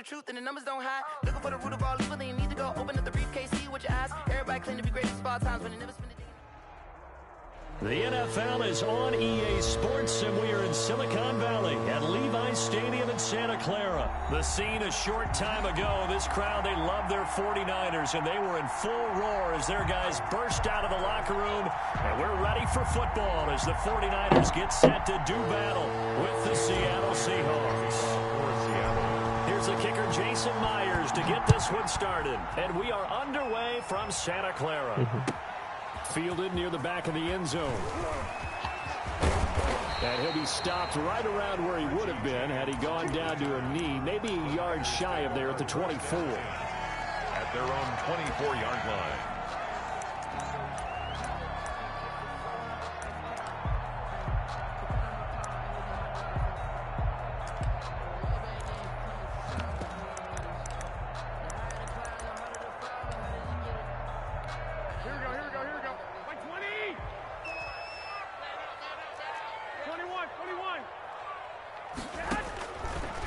the truth and the numbers don't hide. Looking for the root of all evil, then you need to go open up the briefcase, see what your eyes. Everybody claim to be great at small times when they never spend a day. The NFL is on EA Sports, and we are in Silicon Valley at Levi's Stadium in Santa Clara. The scene a short time ago. This crowd, they love their 49ers, and they were in full roar as their guys burst out of the locker room. And we're ready for football as the 49ers get set to do battle with the Seattle Seahawks. Here's the kicker, Jason Myers, to get this one started. And we are underway from Santa Clara. Fielded near the back of the end zone. And he'll be stopped right around where he would have been had he gone down to a knee, maybe a yard shy of there at the 24. At their own 24-yard line.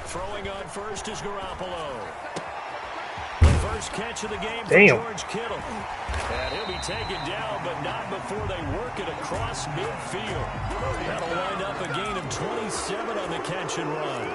Throwing on first is Garoppolo. The first catch of the game for George Kittle. And he'll be taken down, but not before they work it across midfield. That'll wind up a gain of 27 on the catch and run.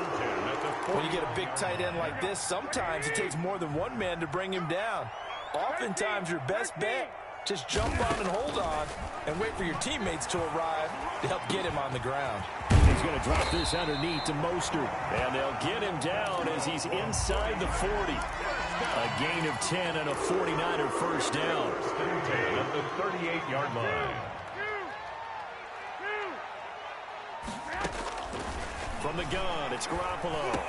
When you get a big tight end like this, sometimes it takes more than one man to bring him down. Oftentimes, your best bet, just jump on and hold on and wait for your teammates to arrive to help get him on the ground. He's going to drop this underneath to Mostert. And they'll get him down as he's inside the 40. A gain of 10 and a 49er first down. 10 at the 38-yard line. From the gun, it's Garoppolo.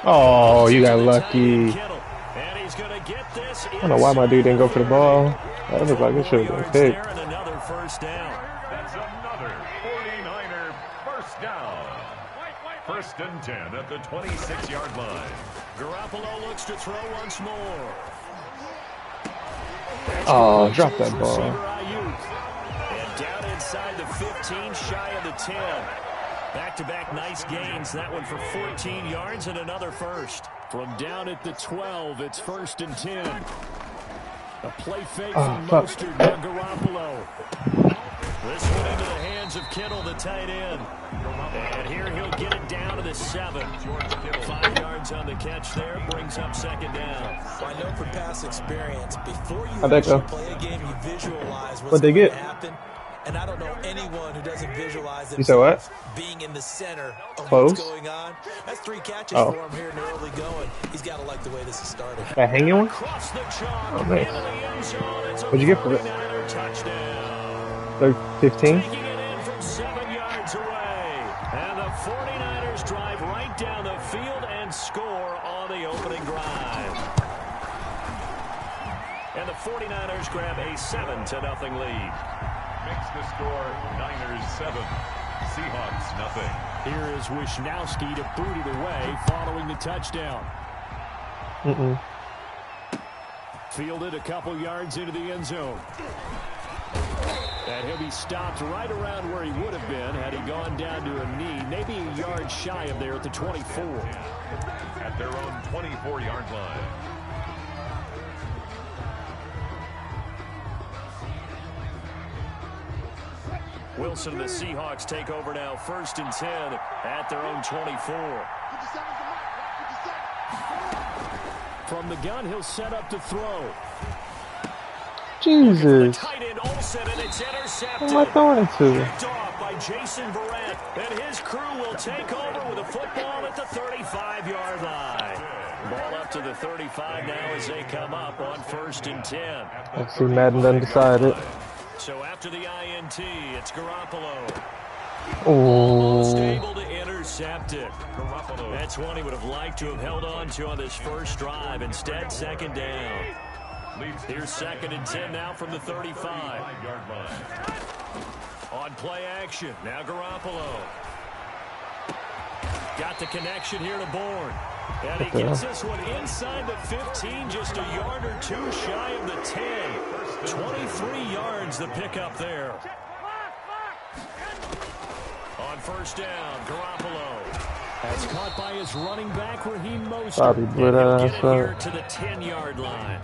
Oh, you got lucky. And he's going to get this. I don't know why my dude didn't go for the ball. That looked like it should have been picked. Another first down. That's another 49er first down. First and 10 at the 26-yard line. Garoppolo looks to throw once more. Oh, drop that ball. And down inside the 15, shy of the 10. Back-to-back nice gains. That one for 14 yards and another first. From down at the 12, it's first and 10. A play fake from Mostert to Garoppolo. This one into the hands of Kittle, the tight end. And here he'll get it down to the 7. 5 yards on the catch there, brings up second down. I know from past experience, before you actually play a game, you visualize what's going to happen. And I don't know anyone who doesn't visualize it being in the center of what's going on. That's 3 catches for him here in the early going. He's got to like the way this is started. That hanging one? Oh, nice. What'd you get for it? 15? Taking it in from 7 yards away. And the 49ers drive right down the field and score on the opening drive. And the 49ers grab a 7-0 lead. Makes the score Niners 7, Seahawks nothing. Here is Wisnowski to boot it away following the touchdown. Fielded a couple yards into the end zone. And he'll be stopped right around where he would have been had he gone down to a knee, maybe a yard shy of there at the 24. At their own 24-yard line. Wilson and the Seahawks take over now, first and 10 at their own 24. From the gun, he'll set up to throw. Jesus. Tight end Olsen, and it's intercepted. What am I throwing it to? Picked off by Jason Barrett, and his crew will take over with a football at the 35-yard line. Ball up to the 35 now as they come up on first and 10. Let's see, Madden done decided. So after the INT, it's Garoppolo. Almost able to intercept it. That's one he would have liked to have held on to on this first drive. Instead, second down. Here's second and 10 now from the 35. On play action, now Garoppolo. Got the connection here to Bourne. And he gets this one inside the 15, just a yard or two shy of the 10. 23 yards the pickup there. On first down, Garoppolo. That's caught by his running back Raheem Mostert. Probably blew that He'll get ass it here up. to the 10-yard line.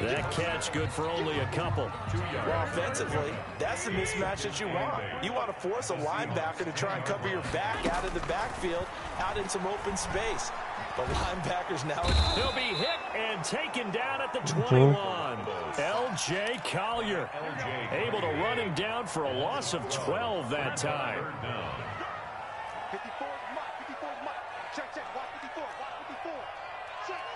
That catch good for only a couple. Well, offensively, that's the mismatch that you want. You want to force a linebacker to try and cover your back out of the backfield, out in some open space. The linebackers now. He'll be hit and taken down at the 21. L.J. Collier able to run him down for a loss of 12 that time. 54, check, watch 54, check.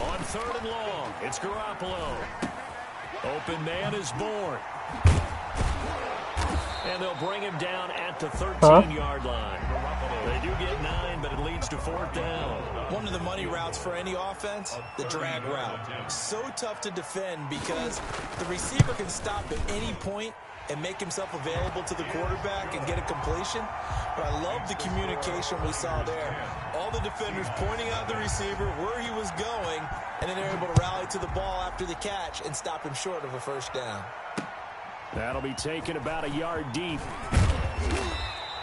On 3rd and long, it's Garoppolo. Open man is Bourne. And they'll bring him down at the 13-yard line. They do get 9, but it leads to 4th down. One of the money routes for any offense, the drag route. So tough to defend because the receiver can stop at any point and make himself available to the quarterback and get a completion. But I love the communication we saw there. All the defenders pointing out the receiver, where he was going, and then they're able to rally to the ball after the catch and stop him short of a 1st down. That'll be taken about a yard deep.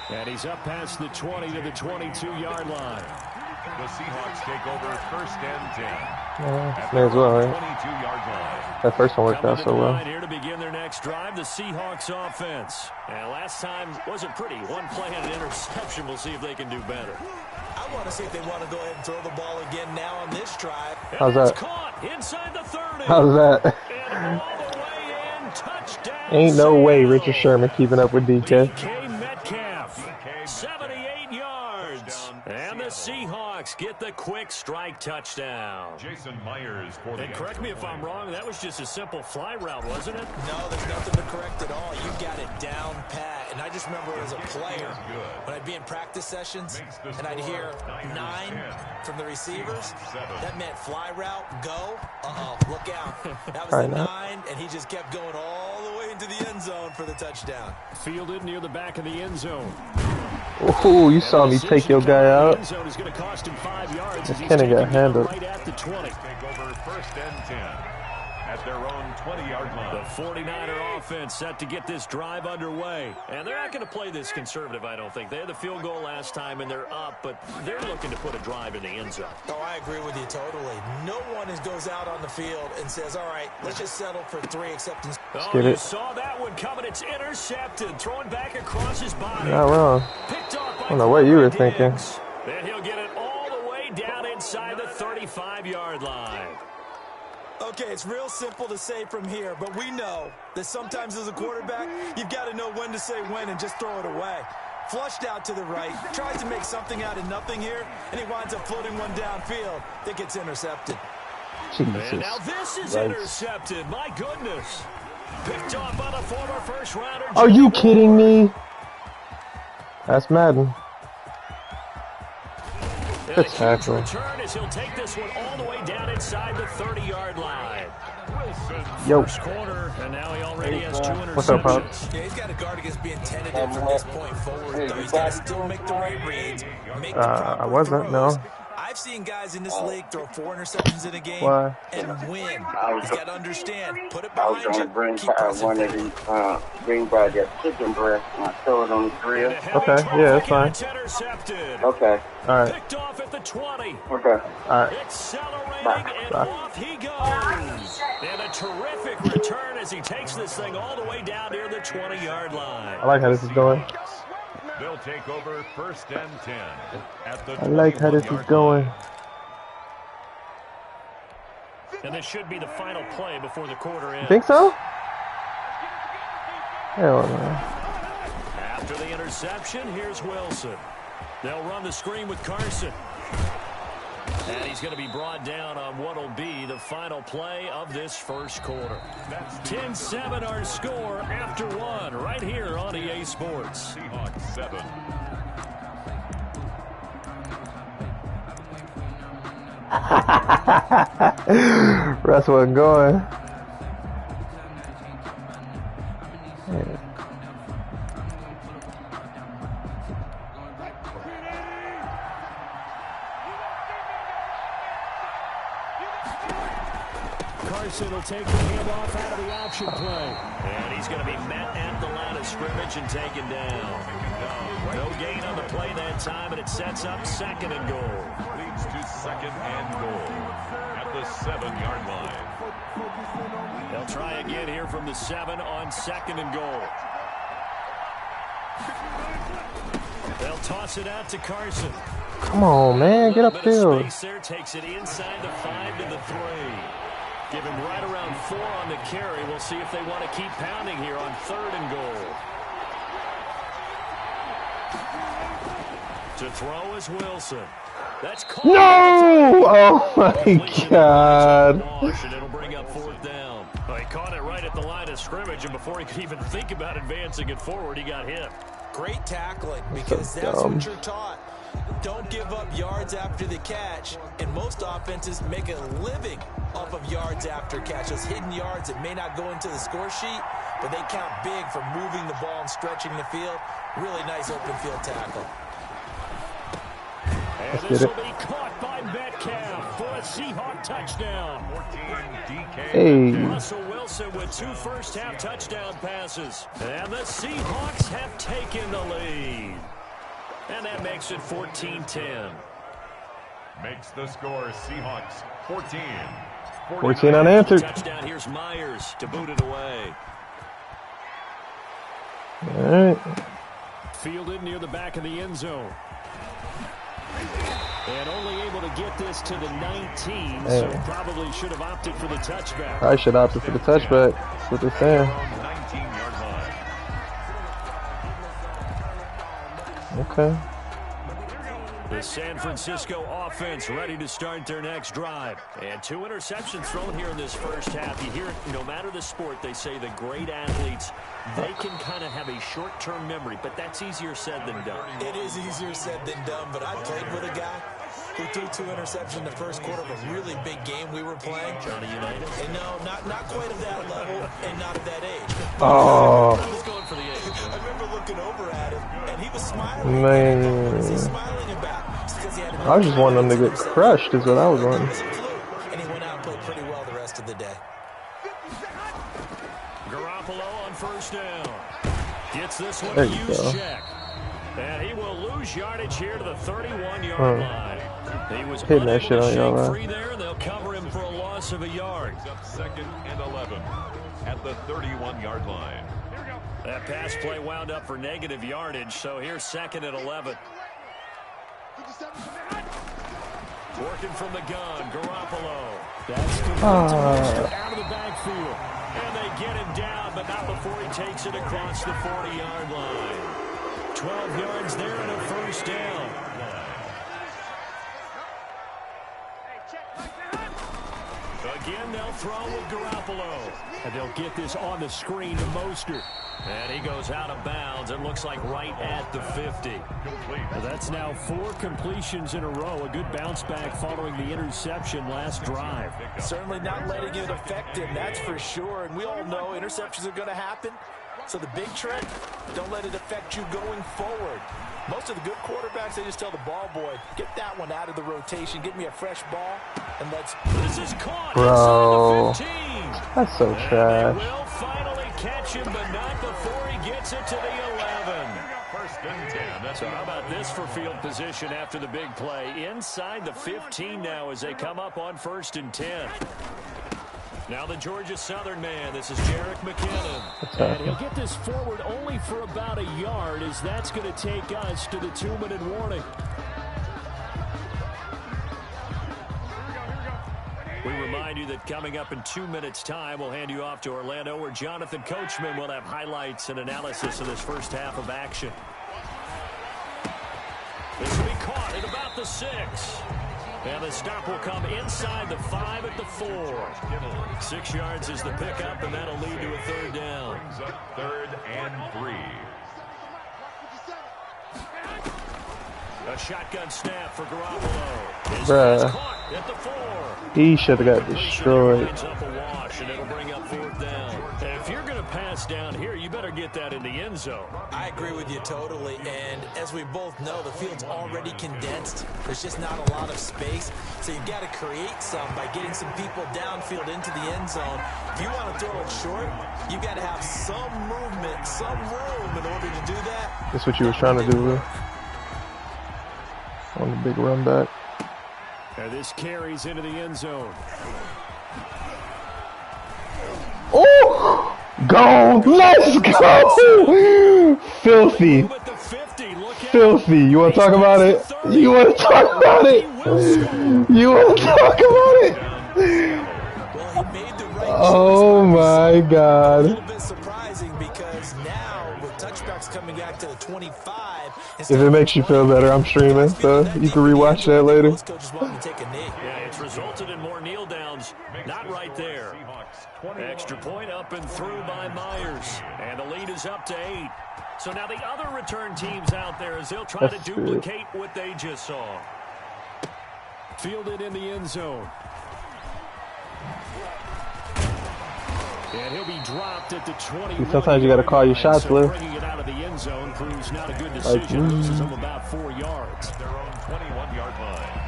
And he's up past the 20 to the 22-yard line. The Seahawks take over 1st and 10. May as well, right? 22-yard line. That first one worked out so well. Here to begin their next drive, the Seahawks offense. And last time wasn't pretty. One play and an interception. We'll see if they can do better. I want to see if they want to go ahead and throw the ball again now on this drive. How's that? Caught inside the 30. How's that? And all the way in, touchdown. Ain't no way Richard Sherman keeping up with DK. Metcalf, 78 yards. And the Seahawks get the quick strike touchdown. Jason Myers for the. And correct me if I'm wrong, that was just a simple fly route, wasn't it? No, there's nothing to correct at all. You got it down pat. And I just remember as a player, when I'd be in practice sessions, and I'd hear 9 from the receivers, that meant fly route, go, look out. That was the 9, and he just kept going all the way into the end zone for the touchdown. Fielded near the back of the end zone. Ooh, you saw me take your guy out. End zone is going to cost him 5 yards. Kenny got handled. Right at the 20. Take over 1st and 10 at their own 20-yard line. The 49er offense set to get this drive underway. And they're not going to play this conservative, I don't think. They had the field goal last time, and they're up, but they're looking to put a drive in the end zone. Oh, I agree with you totally. No one goes out on the field and says, all right, let's just settle for 3 acceptance. Oh, get you it. saw that one coming. It's intercepted. Throwing back across his body. Not wrong. Picked off by I don't know what you were thinking. Then he'll get it all the way down inside the 35-yard line. Okay, it's real simple to say from here, but we know that sometimes as a quarterback, you've got to know when to say when and just throw it away. Flushed out to the right, tries to make something out of nothing here, and he winds up floating one downfield that gets intercepted. Jesus. And now this is intercepted. My goodness. Picked off by the former first-rounder. Are you kidding me? That's Madden. Good tackle. Return as he'll take this one all the way down inside the 30-yard line. Yo. First quarter, and now he already has 2 interceptions. What's up, Pops? Yeah, he's got to guard against being tentative from this point forward, though. He's got to still make the right reads, make the proper I wasn't, throws. no. I've seen guys in this league throw 4 interceptions in a game Why? and win. He's got to understand. Put it I was behind going to you. bring Keep pressing one of these, bring by that chicken breast and I throw it on the grill. Okay, yeah, that's fine. Intercepted. Okay, Alright, Picked off at the 20. okay. alright. Accelerating, and off he goes. And a terrific return as he takes this thing all the way down near the 20-yard line. I like how this is going. They'll take over 1st and 10 at the I like how this is 21-yard going. line. And this should be the final play before the quarter ends. Think so? Hell no. After the interception, here's Wilson. They'll run the screen with Carson. And he's going to be brought down on what will be the final play of this first quarter. 10-7 our score after 1 right here on EA Sports. Seahawks 7. Russ wasn't going. Yeah. Carson will take the handoff out of the option play. And he's going to be met at the line of scrimmage and taken down. No gain on the play that time, and it sets up 2nd and goal. Leads to 2nd and goal at the 7-yard line. They'll try again here from the 7 on 2nd and goal. They'll toss it out to Carson. Come on, man, get upfield. Space there, takes it inside the 5 to the 3. Give him right around 4 on the carry. We'll see if they want to keep pounding here on 3rd and goal. To throw is Wilson. That's caught. No! Oh my God. And it'll bring up 4th down. Well, he caught it right at the line of scrimmage, and before he could even think about advancing it forward, he got hit. Great tackling, because that's what you're taught. Don't give up yards after the catch, and most offenses make a living off of yards after catch. Those hidden yards that may not go into the score sheet, but they count big for moving the ball and stretching the field. Really nice open field tackle. And this will be caught by Metcalf for a Seahawk touchdown. Hey. Russell Wilson with 2 first-half touchdown passes. And the Seahawks have taken the lead. And that makes it 14-10. Makes the score Seahawks 14. 14 unanswered. Touchdown. Here's Myers to boot it away. All right. Fielded near the back of the end zone. And only able to get this to the 19, so probably should have opted for the touchback. I should opt for the touchback. That's what they're saying. 19-yard line. Okay. The San Francisco offense ready to start their next drive. And 2 interceptions thrown here in this first half. You hear it, no matter the sport, they say the great athletes, they can kind of have a short-term memory, but that's easier said than done. It is easier said than done, but I played with a guy who threw 2 interceptions in the first quarter of a really big game we were playing. Johnny United? And no, not quite of that level and not of that age. Oh. I was going for the age. I remember looking over at him, and he was smiling. Man. What is he smiling about? I was just wanting them to get crushed is what I was wanting. And he went out and played pretty well the rest of the day. Garoppolo on first down. Gets this one There to you use go. check. And he will lose yardage here to the 31-yard line. He was Hitting that shit on y'all, shake man. free there, and they'll cover him for a loss of a yard. Up 2nd and 11 at the 31-yard line. That pass play wound up for negative yardage, so here's 2nd and 11. Working from the gun, Garoppolo. That's complete out of the backfield. And they get him down, but not before he takes it across the 40-yard line. 12 yards there and a first down. Again, they'll throw with Garoppolo. And they'll get this on the screen to Mostert. And he goes out of bounds. It looks like right at the 50. Well, that's now 4 completions in a row. A good bounce back following the interception last drive. Certainly not letting it affect him, that's for sure. And we all know interceptions are going to happen. So the big trick, don't let it affect you going forward. Most of the good quarterbacks, they just tell the ball boy, get that one out of the rotation, get me a fresh ball, and let's... This is caught Bro, inside the 15. that's so And trash. they will finally catch him, but not before he gets it to the 11. 1st and 10. So how about this for field position after the big play? Inside the 15 now as they come up on 1st and 10. Now the Georgia Southern man, this is Jerick McKinnon. And he'll get this forward only for about a yard, as that's going to take us to the 2-minute warning. We remind you that coming up in 2 minutes' time, we'll hand you off to Orlando, where Jonathan Coachman will have highlights and analysis of this first half of action. This will be caught at about the 6. And the stop will come inside the 5 at the 4. 6 yards is the pickup, and that'll lead to a 3rd down. Brings up 3rd and 3. A shotgun snap for Garoppolo. Bruh. At the 4. He should have got destroyed. Up a wash, and it'll bring up 4th down. If you're going to pass down here, you better get that in the end zone. I agree with you totally, and as we both know, the field's already condensed. There's just not a lot of space, so you've got to create some by getting some people downfield into the end zone. If you want to throw it short, you've got to have some movement, some room in order to do that. That's what you was trying to do, Will. On the big run back. And this carries into the end zone. Oh! Go! Let's go! Filthy. Filthy. You want to talk about it? You want to talk about it? You want to talk about it? Oh my God. A little bit surprising because now with touchbacks coming back to the 25. If it makes you feel better, I'm streaming, so you can rewatch that later. Yeah, it's resulted in more kneel downs. Not right there. Extra point up and through by Myers. And the lead is up to 8. So now the other return teams out there as they'll try to duplicate what they just saw. Fielded in the end zone. And he'll be dropped at the 20. Sometimes you got to call your shots, Lou. Bringing it out of the end zone proves not a good decision. Loses them about 4 yards. Their own 21-yard line.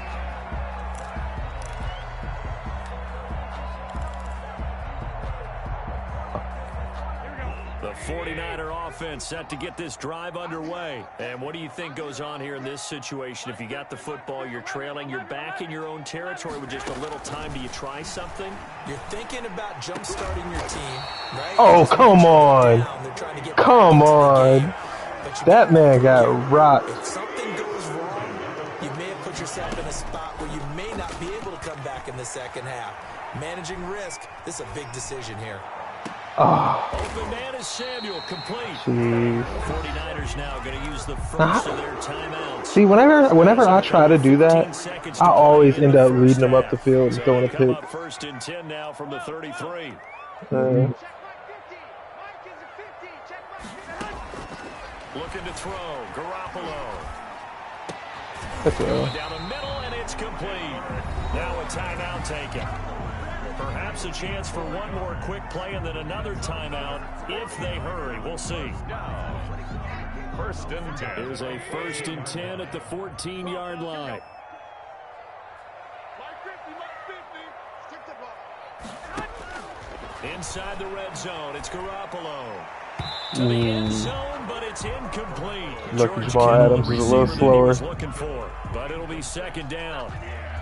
The 49er offense set to get this drive underway. And what do you think goes on here in this situation? If you got the football, you're trailing, you're back in your own territory with just a little time. Do you try something? You're thinking about jump-starting your team, right? Oh, come on. Come on. That man got rocked. If something goes wrong, you may have put yourself in a spot where you may not be able to come back in the second half. Managing risk, this is a big decision here. Oh. Open man is Samuel, complete. Jeez. 49ers now going to use the first of their timeouts. See, whenever I try to do that, I always end up leading them up the field and throwing a pick. First and 10 now from the 33. Check 50. Looking to throw, Garoppolo. That's Going down the middle, and it's complete. Now a timeout taken. Perhaps a chance for one more quick play and then another timeout if they hurry. We'll see. First and 10. Here's a first and 10 at the 14-yard line. Inside the red zone, it's Garoppolo. To the end zone, but it's incomplete. Lucky Jamal Adams is a little slower. Looking for, but it'll be second down.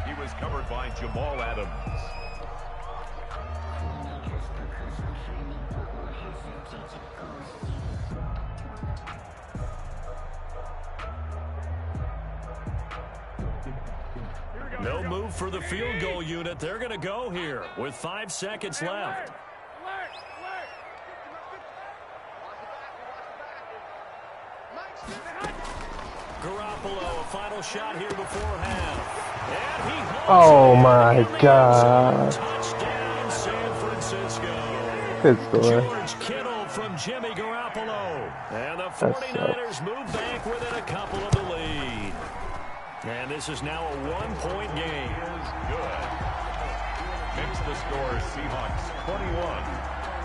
He was covered by Jamal Adams. No move for the field goal unit. They're going to go here with 5 seconds left. Garoppolo, a final shot here before half. And he oh my God. Touchdown, San Francisco. Good story. George Kittle from Jimmy Garoppolo. And the 49ers move back within a couple of the lead. And this is now a 1-point game. Good. Makes the score Seahawks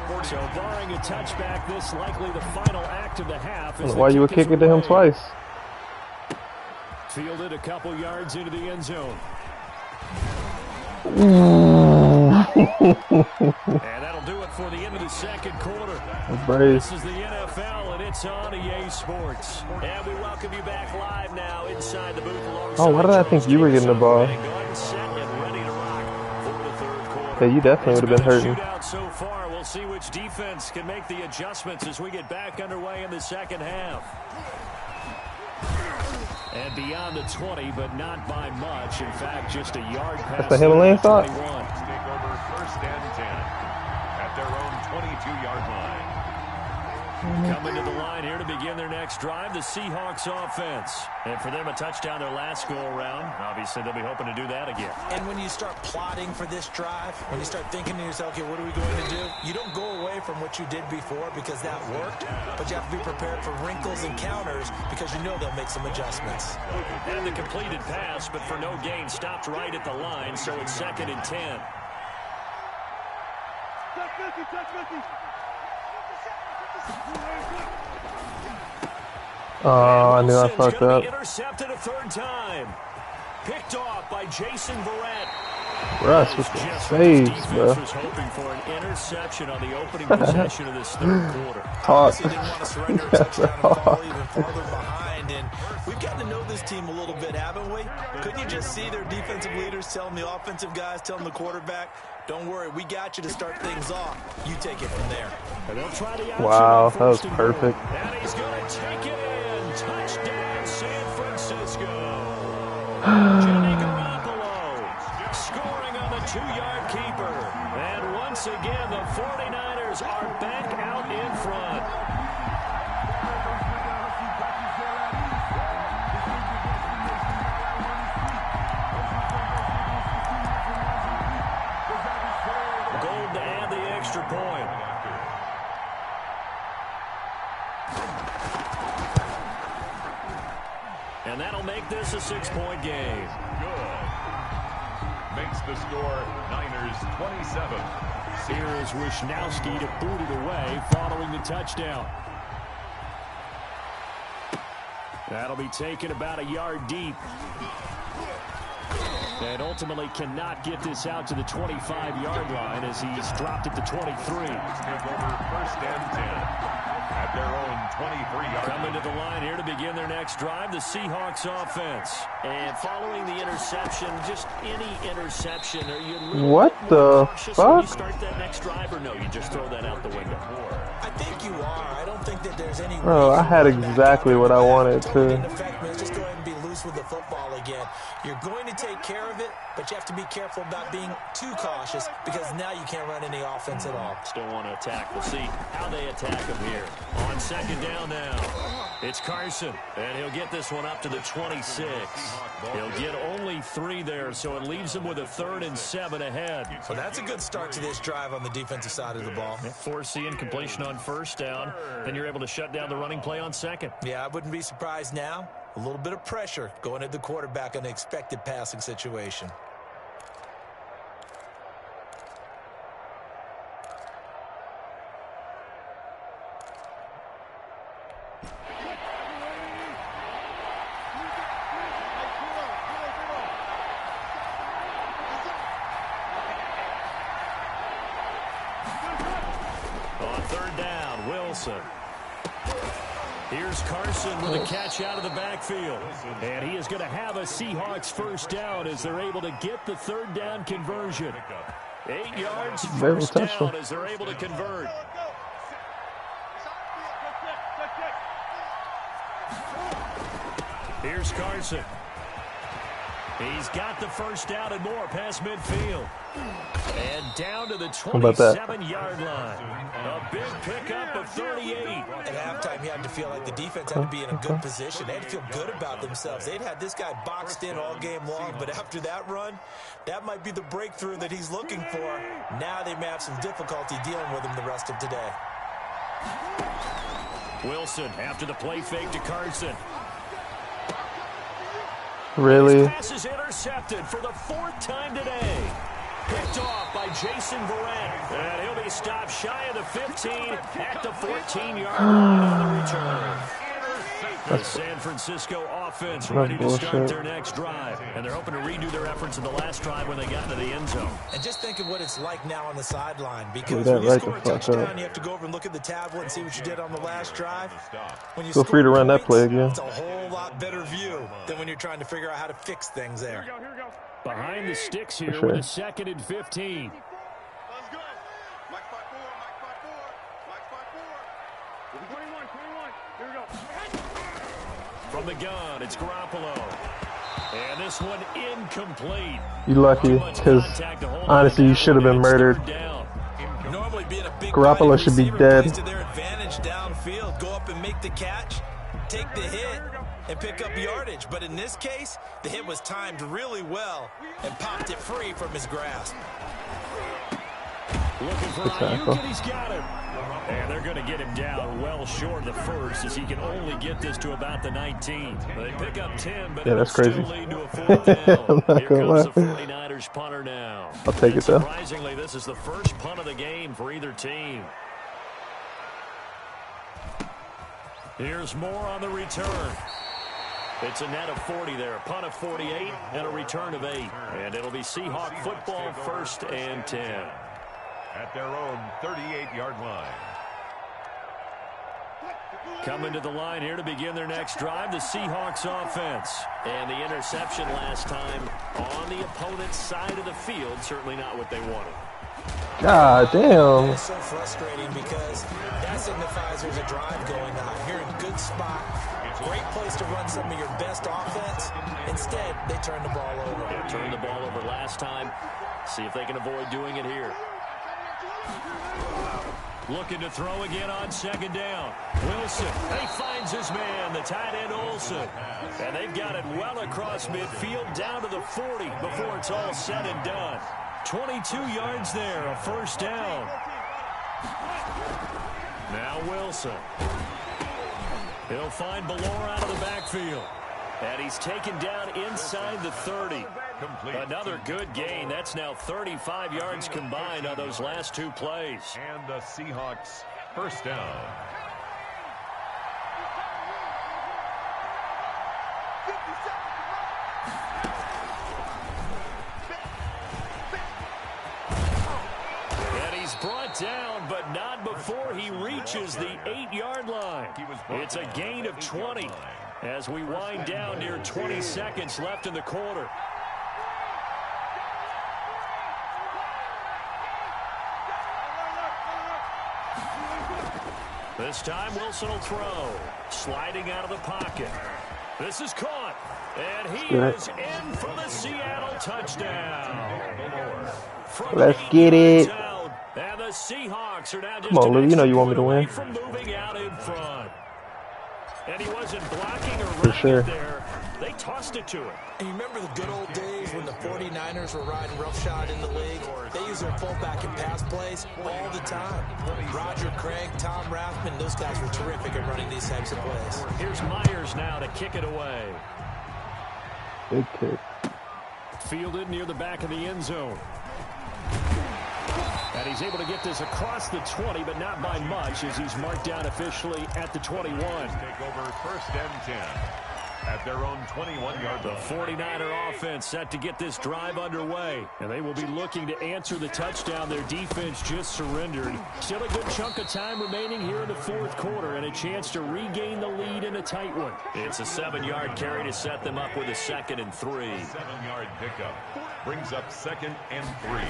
21. So barring a touchback, this likely the final act of the half. Why you were kicking to him twice? Fielded a couple yards into the end zone. And that'll do it for the end of the second quarter. This is the NFL, and it's on EA Sports. And we welcome you back live now inside the booth. Oh, why did I think you were getting the ball? Yeah, you definitely would have been hurting. So far, we'll see which defense can make the adjustments as we get back underway in the second half. And beyond the 20, but not by much. In fact, just a yard past. That's the Himalayan thought. Take over first and 10 at their own 22-yard line. Coming to the line here to begin their next drive, the Seahawks offense. And for them, a touchdown their last go-around. Obviously, they'll be hoping to do that again. And when you start plotting for this drive, when you start thinking to yourself, okay, what are we going to do? You don't go away from what you did before because that worked, but you have to be prepared for wrinkles and counters because you know they'll make some adjustments. And the completed pass, but for no gain, stopped right at the line, so it's 2nd and 10. Oh, I knew I fucked up. Intercepted a 3rd time. Picked off by Jason Verrett. Russ with the saves, bro. Was hoping for an interception on the opening possession of this 3rd quarter. Obviously didn't want to surrender a touchdown and fall even farther behind. And we've gotten to know this team a little bit, haven't we? Couldn't you just see their defensive leaders telling the offensive guys, telling the quarterback, don't worry, we got you to start things off. You take it from there. Wow, that was perfect. And he's going to take it in. Touchdown, San Francisco. Jimmy Garoppolo scoring on the 2-yard keeper. And once again, the 49ers are back out in front. Gold to add the extra point. And that'll make this a 6-point game. Good. Makes the score Niners 27. Here is Wishnowski to boot it away following the touchdown. That'll be taken about a yard deep. And ultimately cannot get this out to the 25-yard line as he's dropped it to 23. Skip over 1st and 10. At their own 23-yard line. Coming to the line here to begin their next drive, the Seahawks offense. And following the interception, just any interception, are you a little what the fuck? When you start that next drive, or no, you just throw that out the window? I think you are. I don't think that there's any. Bro, I had exactly what I wanted to. Just go ahead and be loose with the football again. You're going to take care of it, but you have to be careful about being too cautious because now you can't run any offense at all. Still want to attack. We'll see how they attack him here. On 2nd down now, it's Carson, and he'll get this one up to the 26. He'll get only 3 there, so it leaves him with a 3rd and 7 ahead. So that's a good start to this drive on the defensive side of the ball. Forcing completion on 1st down, then you're able to shut down the running play on 2nd. Yeah, I wouldn't be surprised now. A little bit of pressure going at the quarterback on an expected passing situation. On 3rd down, Wilson. Here's Carson with a catch out of the backfield. And he is going to have a Seahawks 1st down as they're able to get the 3rd down conversion. 8 yards, 1st down as they're able to convert. Here's Carson. He's got the 1st down and more past midfield. And down to the 27-yard line. A big pickup of 38. At halftime, you had to feel like the defense had to be in a good position. They had to feel good about themselves. They'd had this guy boxed in all game long, but after that run, that might be the breakthrough that he's looking for. Now they may have some difficulty dealing with him the rest of today. Wilson after the play fake to Carson. Really? His pass is intercepted for the 4th time today. Picked off by Jason Verrett. And he'll be stopped shy of the 15 at the 14-yard line on the return. The San Francisco offense ready to start their next drive. And they're hoping to redo their efforts in the last drive when they got into the end zone. And just think of what it's like now on the sideline. Because when you score a touchdown, you have to go over and look at the tablet and see what you did on the last drive. When you Feel free to run that play again. It's a whole lot better view than when you're trying to figure out how to fix things there. Behind the sticks here with a 2nd and 15. Let's go. Mike 5-4, Mike 5-4, Mike 5-4. 21. Here we go. From the gun, it's Garoppolo. And this one incomplete. You lucky, because honestly, you should have been murdered. Normally being a big Garoppolo should be dead. To their advantage downfield. field, go up and make the catch, take the hit, and pick up yardage. But in this case, the hit was timed really well and popped it free from his grasp. Looking for Ayuk, and he's got him. And they're going to get him down well short of the first, as he can only get this to about the 19. They pick up 10, but that's crazy. still lead to a fourth down. Here comes the 49ers punter now. I'll take it, though. Surprisingly, this is the first punt of the game for either team. Here's more on the return. It's a net of 40 there, punt of 48, and a return of 8. And it'll be Seahawk football, 1st and 10. At their own 38-yard line. Coming to the line here to begin their next drive, the Seahawks offense. And the interception last time on the opponent's side of the field, certainly not what they wanted. God damn. It's so frustrating because that signifies there's a drive going on. You're in a good spot. Great place to run some of your best offense. Instead, they turn the ball over. They turned the ball over last time. See if they can avoid doing it here. Looking to throw again on 2nd down. Wilson, he finds his man, the tight end Olsen. And they've got it well across midfield down to the 40 before it's all said and done. 22 yards there, a 1st down. Now Wilson. He'll find Ballore out of the backfield. And he's taken down inside the 30. Another good gain. That's now 35 yards combined on those last 2 plays. And the Seahawks 1st down. And he's brought down, but not before he reaches the 8-yard line. It's a gain of 20 as we wind down near 20 seconds left in the quarter. This time Wilson will throw. Sliding out of the pocket. This is caught. And he is in for the Seattle touchdown. Let's get it. And the Seahawks are now just Come on, Lou. You know you want me to win. from moving out in front. And he wasn't blocking or For running sure. it there. They tossed it to him. And you remember the good old days when the 49ers were riding roughshod in the league? They used their fullback and pass plays all the time. Roger Craig, Tom Rathman, those guys were terrific at running these types of plays. Here's Myers now to kick it away. Big kick. Fielded near the back of the end zone. And he's able to get this across the 20, but not by much, as he's marked down officially at the 21. Take over 1st and 10 at their own 21-yard line. The 49er offense set to get this drive underway, and they will be looking to answer the touchdown their defense just surrendered. Still a good chunk of time remaining here in the 4th quarter, and a chance to regain the lead in a tight one. It's a 7-yard carry to set them up with a 2nd and 3. 7-yard pickup brings up 2nd and 3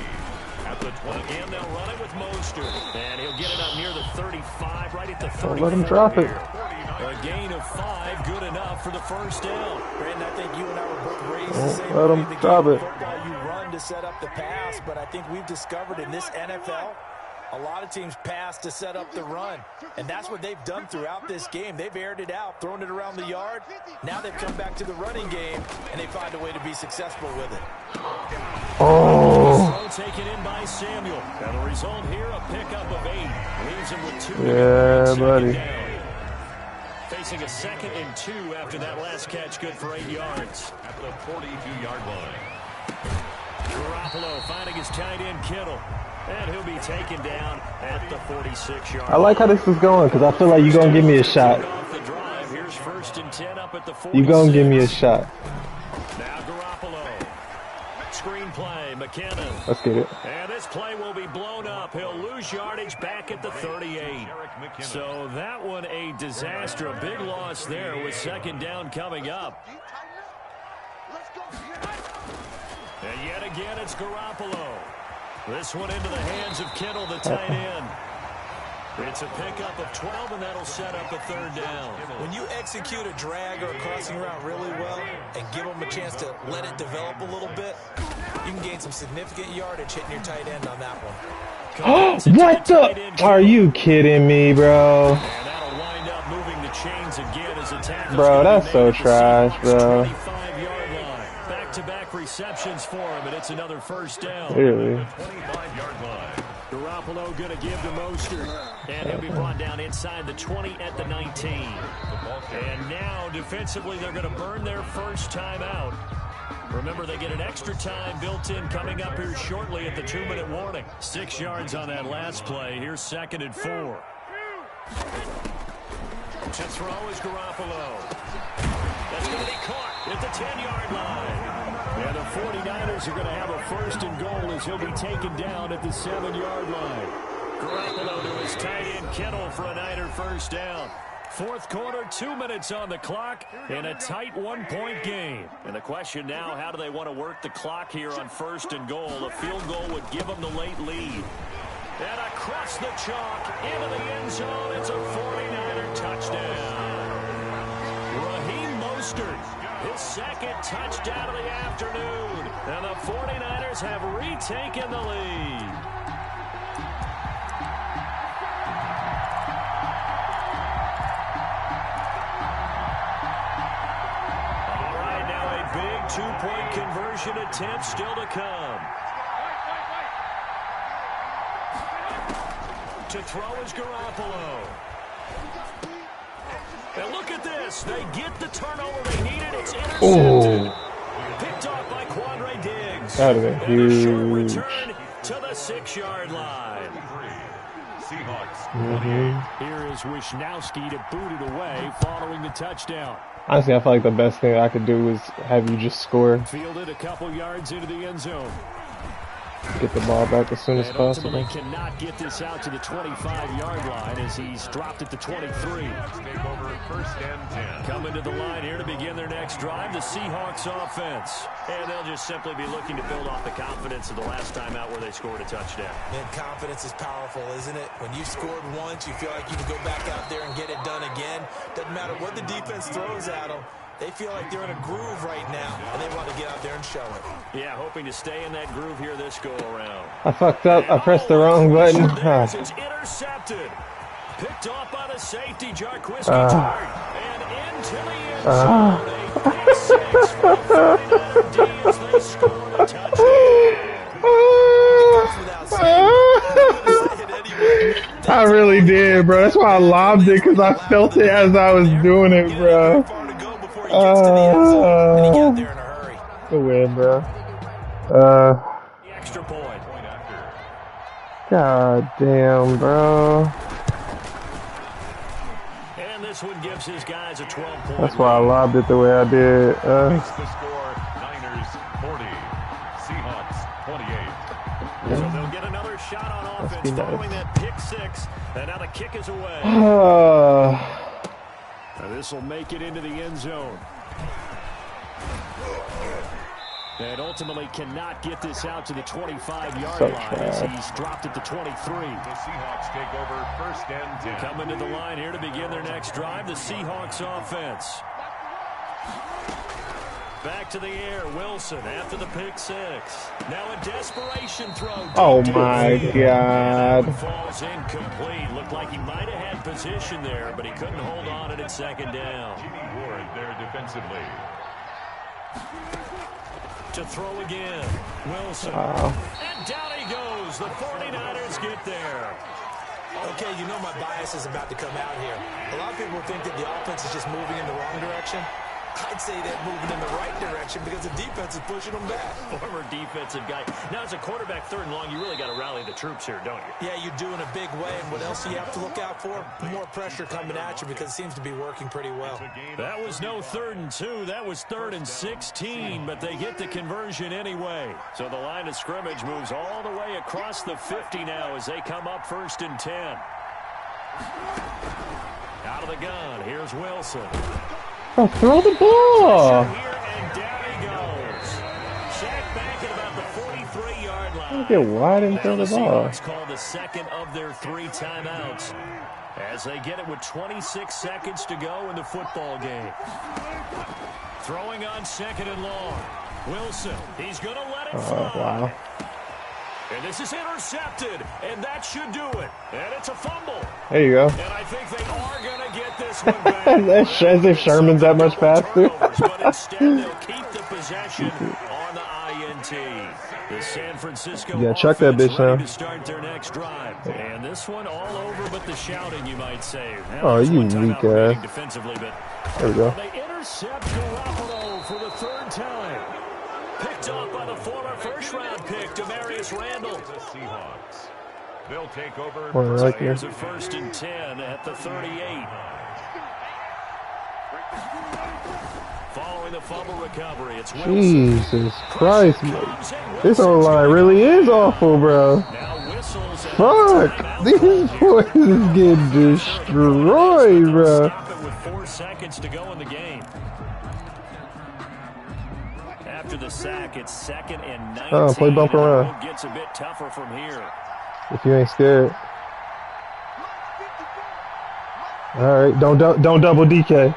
at the 20. Again, they'll run it with Mostert, and he'll get it up near the 35, right at the 34. Don't let him drop it. A gain of 5, good enough for the 1st down. Brandon, I think you and I were both raised the same Let way. him The drop game of it. football, you run to set up the pass, but I think we've discovered in this NFL, a lot of teams pass to set up the run. And that's what they've done throughout this game. They've aired it out, thrown it around the yard. Now they've come back to the running game, and they find a way to be successful with it. Oh. Throw taken in by Samuel. And the result here, a pickup of 8. Leaves him with 2. Yeah, buddy. Down. Facing a 2nd and 2 after that last catch, good for 8 yards. At the 42-yard line. Garoppolo finding his tight end Kittle. And he'll be taken down at the 46-yard line. I like how this is going because I feel like you're going to give me a shot. Off the drive. Here's 1st and 10 up at the 46. You're going to give me a shot. Now Garoppolo. Screen play, McKinnon. Let's get it. And this play will be blown up. He'll lose yardage back at the 38. So that one a disaster. A big loss there with 2nd down coming up. And yet again, it's Garoppolo. This one into the hands of Kittle, the tight end. It's a pickup of 12, and that'll set up a 3rd down. When you execute a drag or a crossing route really well and give them a chance to let it develop a little bit, you can gain some significant yardage hitting your tight end on that one. What the? Are you kidding me, bro? And that'll wind Bro, that's so trash, bro. Back-to-back receptions for him, and it's another first down. Really? 25-yard line. Garoppolo going to give to Mostert, and he'll be brought down inside the 20 at the 19. And now, defensively, they're going to burn their first time out. Remember, they get an extra time built in coming up here shortly at the 2-minute warning. 6 yards on that last play. Here's 2nd and 4. To throw is Garoppolo. That's going to be caught at the 10-yard line. And the 49ers are going to have a 1st and goal as he'll be taken down at the 7-yard line. Garoppolo to his tight end Kittle for a Niner first down. 4th quarter, 2 minutes on the clock, in a tight 1-point game. And the question now, how do they want to work the clock here on 1st and goal? A field goal would give them the late lead. And across the chalk, into the end zone, it's a 49er touchdown. Raheem Mostert, his 2nd touchdown of the afternoon. And the 49ers have retaken the lead. All right, now a big 2-point conversion attempt still to come. To throw is Garoppolo. And look at this. They get the turnover they needed. It's intercepted. Picked off by Quandre Diggs. That would have been huge. Short return to the 6-yard line. Seahawks. Here is Wisnowski to boot it away following the touchdown. Honestly, I feel like the best thing I could do is have you just score. Fielded a couple yards into the end zone. Get the ball back as soon as possible. Ultimately cannot get this out to the 25-yard line as he's dropped it to 23. Take over 1st and 10. Coming to the line here to begin their next drive, the Seahawks offense. And they'll just simply be looking to build off the confidence of the last time out where they scored a touchdown. Man, confidence is powerful, isn't it? When you've scored once, you feel like you can go back out there and get it done again. Doesn't matter what the defense throws at them. They feel like they're in a groove right now, and they want to get out there and show it. Yeah, hoping to stay in that groove here this go-around. I fucked up. I pressed the wrong button. It's intercepted. Picked off by the safety, Jarquisky Tart. And into the end zone. A pick 6 for the 49er D as they score a touchdown. I really did, bro. That's why I lobbed it, because I felt it as I was doing it, bro. The win, bro. Extra point. God damn, bro. And this one gives his guys a 12-point. That's why I lobbed it the way I did. The score, Niners 40, Seahawks 28. So they'll get another shot on offense following that pick 6. And now the kick is away. This will make it into the end zone. And ultimately cannot get this out to the 25-yard line as he's dropped it to 23. The Seahawks take over 1st and 10. Coming to the line here to begin their next drive, the Seahawks offense. Back to the air, Wilson after the pick 6. Now a desperation throw. Oh my God. Falls incomplete. Looked like he might have had position there, but he couldn't hold on at 2nd down. Jimmy Ward there defensively. To throw again, Wilson. And down he goes. The 49ers get there. Okay, you know my bias is about to come out here. A lot of people think that the offense is just moving in the wrong direction. I'd say they're moving in the right direction because the defense is pushing them back. Former defensive guy. Now, as a quarterback, 3rd and long, you really got to rally the troops here, don't you? Yeah, you do in a big way. And what else do you have to look out for? More pressure coming at you because it seems to be working pretty well. That was no 3rd and 2. That was 3rd and 16, but they get the conversion anyway. So the line of scrimmage moves all the way across the 50 now as they come up 1st and 10. Out of the gun, here's Wilson. Oh, throw the ball. Here and down he goes. Sacked back at about the 43-yard line. Get wide and throw the ball. It's called the 2nd of their 3 timeouts as they get it with 26 seconds to go in the football game. Throwing on 2nd and long. Wilson, he's going to let it fly. Wow. And this is intercepted, and that should do it. And it's a fumble. There you go. And I think they are going to get this one back. As if Sherman's that much faster. But instead, they'll keep the possession on the INT. The San Francisco chuck that bitch ready down. To start their next drive. And this one all over but the shouting, you might say. Oh, you weak ass. Defensively, but there we go. They intercept Garoppolo for the third time. Picked off by the former first-round pick, Demarius Randall. The Seahawks. They'll take over. Right here. Here's a 1st and 10 at the 38. Following the fumble recovery, it's Wilson. Jesus Christ. This O-line really is awful, bro. Fuck. These boys is getting destroyed, bro. With 4 seconds to go in the game. After the sack, it's 2nd and 19. Oh, play bump around. Gets a bit tougher from here. If you ain't scared. All right, don't double DK.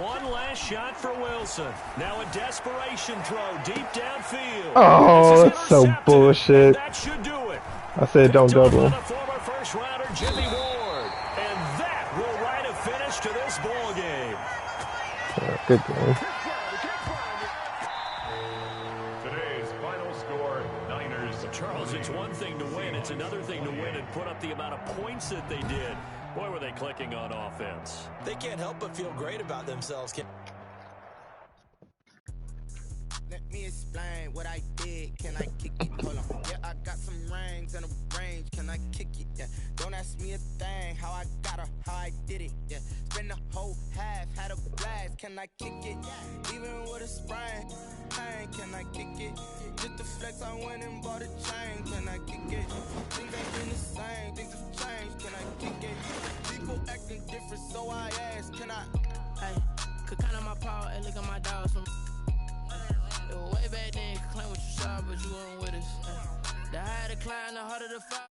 One last shot for Wilson. Now a desperation throw deep downfield. Oh, that's so bullshit. That should do it. I said don't double. The former first rounder Jimmy Ward, and that will write a finish to this ball game. Good game. Today's final score, Niners. Charles, it's one thing to win. It's another thing to win and put up the amount of points that they did. Boy, were they clicking on offense. They can't help but feel great about themselves. Let me explain what I did. Can I kick it? Hold on. Yeah, I got some rings and a range. Can I kick it? Yeah. Don't ask me a thing. How I got her, how I did it. Yeah. Spend the whole half, had a blast. Can I kick it? Even with a sprain. Pain, can I kick it? Just the flex, I went and bought a chain. Can I kick it? Things ain't been the same. Things have changed. Can I kick it? People acting different, so I ask. Can I? Hey, could count on my power and look at my dogs from. Way back then, could claim what you saw, but you weren't with us. The higher the climb, the harder the fight.